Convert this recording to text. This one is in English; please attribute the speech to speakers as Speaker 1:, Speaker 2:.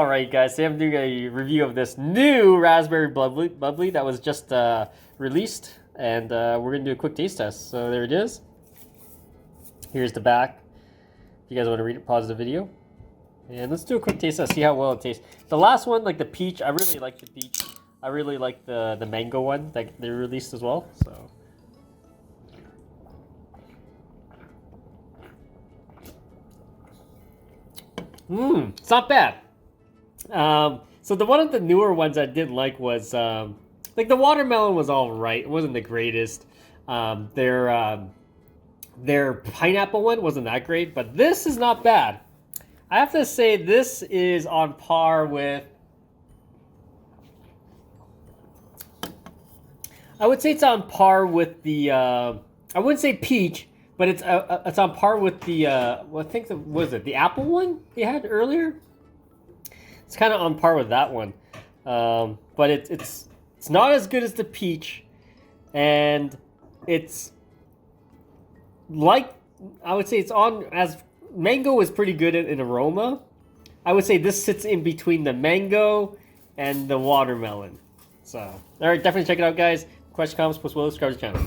Speaker 1: Alright guys, today I'm doing a review of this new raspberry bubbly that was just released, and we're going to do a quick taste test. So there it is. Here's the back. If you guys want to read it, pause the video. And let's do a quick taste test, see how well it tastes. The last one, like the peach, I really like the peach. I really like the mango one that they released as well. So it's not bad. So one of the newer ones I didn't like was like the watermelon was all right. It wasn't the greatest. Their pineapple one wasn't that great, but this is not bad. I have to say this is on par with. I would say it's on par with the. I wouldn't say peach, but it's on par with the. Well, I think was it the apple one they had earlier? It's kind of on par with that one, but it's not as good as the peach, and it's like I would say it's on as mango is pretty good in aroma. I would say this sits in between the mango and the watermelon. So, all right, definitely check it out, guys. Question, comments, post below, subscribe to the channel.